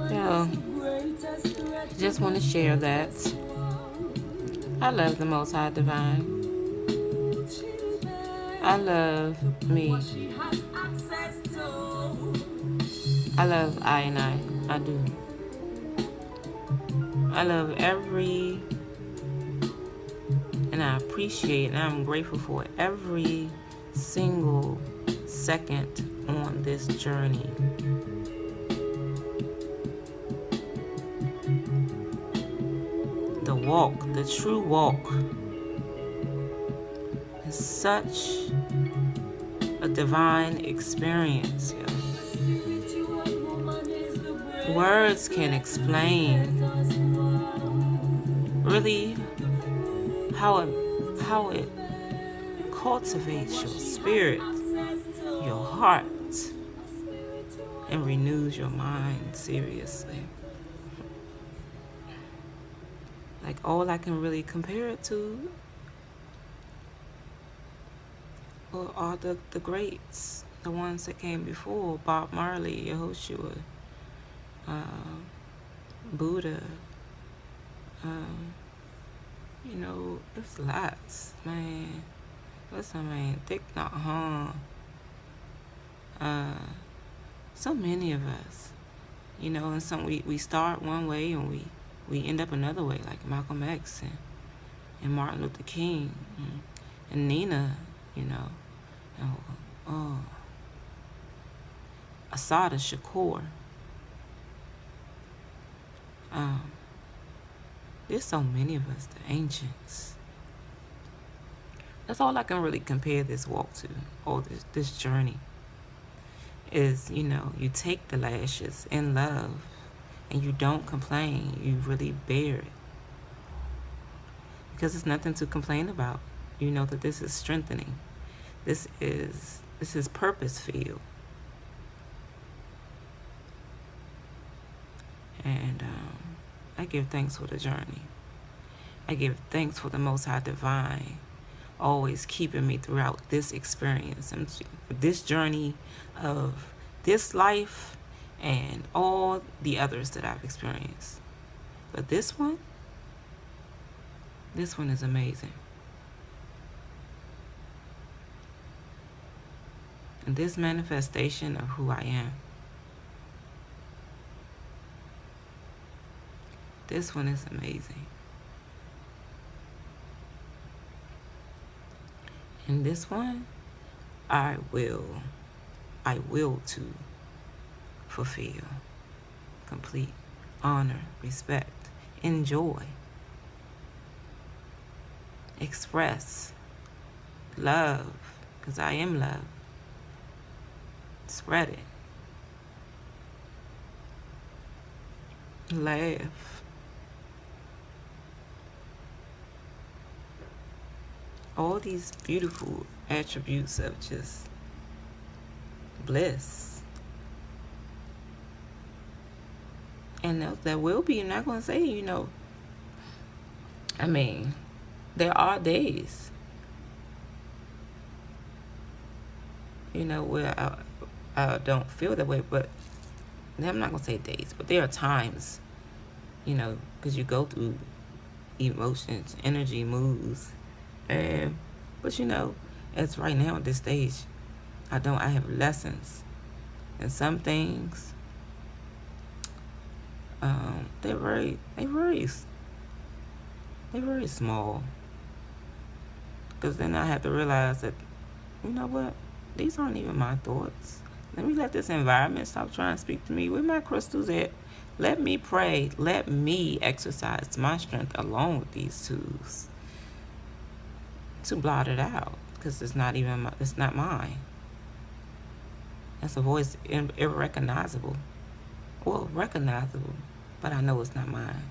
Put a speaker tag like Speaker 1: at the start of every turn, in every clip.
Speaker 1: So, just want to share that. I love the Most High Divine. I love me. I love I and I. I do. I love and I appreciate and I'm grateful for every single second on this journey. The walk, the true walk, is such a divine experience. Words can explain really how it cultivates your spirit, your heart, and renews your mind. Seriously, like all I can really compare it to are the greats, the ones that came before: Bob Marley, Yehoshua, Buddha. It's lots, man. What's her name? Thich Nhat Hanh. So many of us, and some we start one way and we end up another way, like Malcolm X and Martin Luther King and Nina, and Assata Shakur. There's so many of us, the ancients. That's all I can really compare this walk to, or this journey. Is, you take the lashes in love and you don't complain. You really bear it. Because there's nothing to complain about. You know that this is strengthening. This is purpose filled. And I give thanks for the journey. I give thanks for the Most High Divine always keeping me throughout this experience and this journey of this life and all the others that I've experienced. But this one is amazing. And this manifestation of who I am, this one is amazing. And this one, I will to fulfill, complete, honor, respect, enjoy, express, love, because I am love. Spread it. Laugh. All these beautiful attributes of just bliss. And there will be, I'm not going to say, there are days, where I don't feel that way, but I'm not going to say days, but there are times, because you go through emotions, energy, moods. But as right now at this stage, I have lessons, and some things, they're very small. Because then I have to realize that, what, these aren't even my thoughts. Let me let this environment stop trying to speak to me. Where my crystals at? Let me pray. Let me exercise my strength along with these tools to blot it out, because it's not mine. That's a voice irrecognizable. Well, recognizable, but I know it's not mine.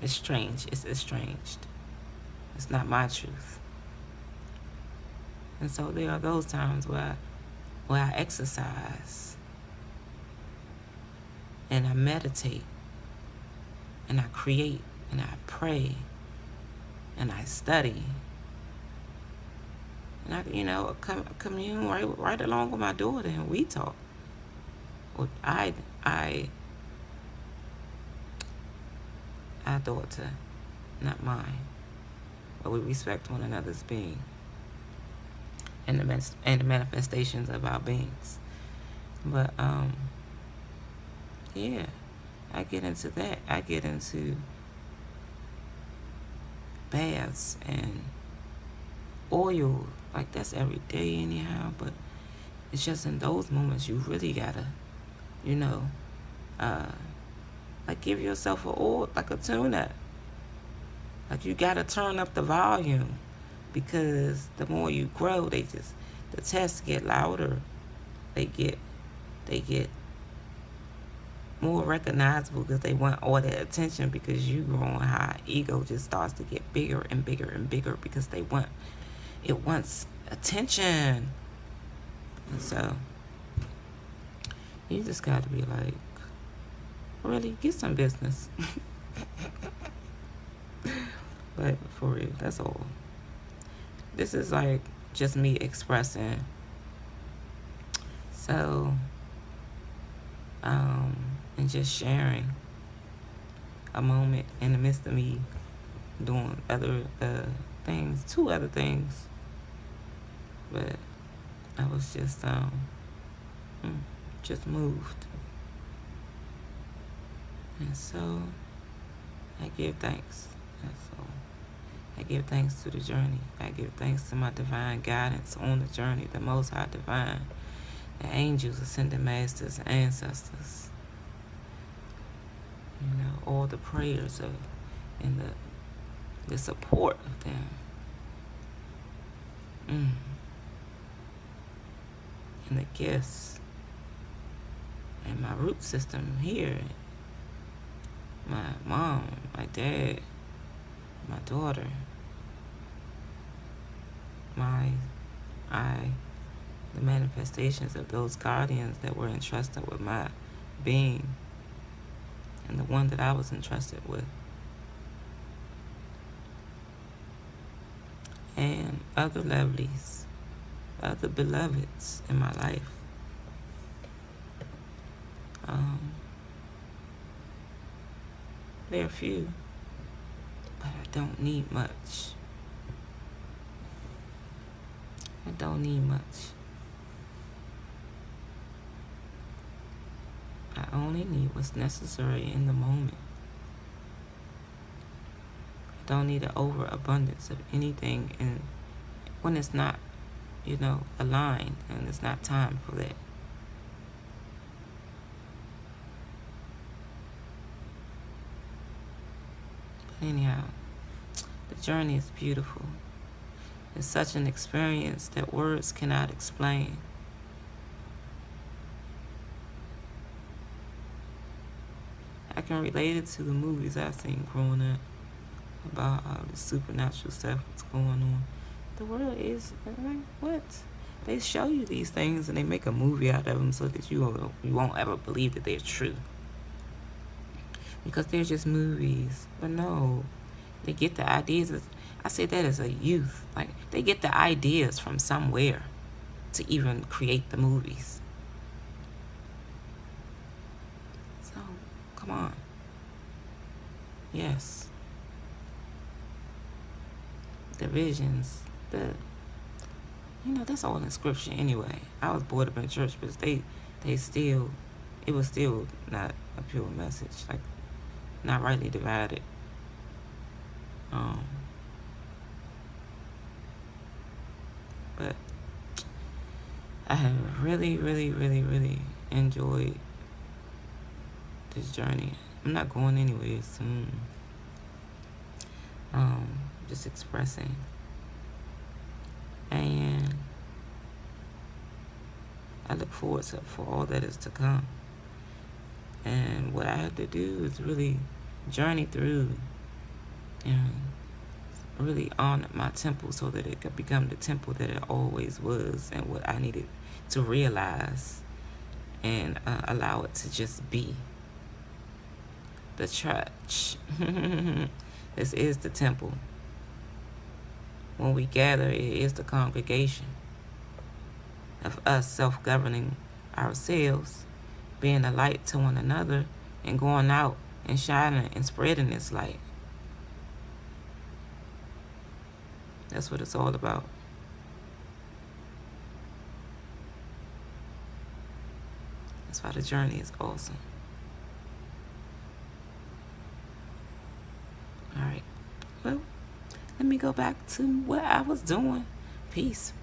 Speaker 1: It's strange. It's estranged. It's not my truth. And so there are those times where I exercise and I meditate and I create and I pray and I study. And I, commune right along with my daughter, and we talk. or our daughter, not mine, but we respect one another's being and the manifestations of our beings. But yeah, I get into that. I get into baths and oil, like that's every day anyhow. But it's just in those moments you really gotta, you know, like give yourself a oil, like a tune-up. Like you gotta turn up the volume, because the more you grow, the tests get louder. They get more recognizable because they want all that attention, because you growing high. Ego just starts to get bigger and bigger and bigger because it wants attention. And so you just gotta be like, really, get some business. But for real, that's all. This is like just me expressing. So, and just sharing a moment in the midst of me doing other things, 2 other things. But I was just moved. And so I give thanks. That's all. I give thanks to the journey. I give thanks to my divine guidance on the journey, the Most High Divine, the angels, ascended masters, ancestors. You know, all the prayers and the support of them. And the gifts. And my root system here. My mom, my dad, my daughter, the manifestations of those guardians that were entrusted with my being, and the one that I was entrusted with, and other lovelies, other beloveds in my life. They're few, but I don't need much. I don't need much. I only need what's necessary in the moment. I don't need an overabundance of anything, and when it's not, aligned, and it's not time for that. But anyhow, the journey is beautiful. It's such an experience that words cannot explain. I can relate it to the movies I've seen growing up about all the supernatural stuff that's going on. The world is like, what? They show you these things and they make a movie out of them so that you won't ever believe that they're true. Because they're just movies. But no, they get the ideas. I say that as a youth. Like, they get the ideas from somewhere to even create the movies. So, come on. Yes. The visions, that's all in scripture anyway. I was brought up in church, but it was still not a pure message, like not rightly divided. But I have really, really, really, really enjoyed this journey. I'm not going anywhere soon. Just expressing. And I look forward for all that is to come. And what I have to do is really journey through and really honor my temple so that it could become the temple that it always was, and what I needed to realize and allow it to just be. The church. This is the temple. When we gather, it is the congregation of us self-governing ourselves being a light to one another and going out and shining and spreading this light. That's what it's all about. That's why the journey is awesome. All right. Well, let me go back to what I was doing. Peace.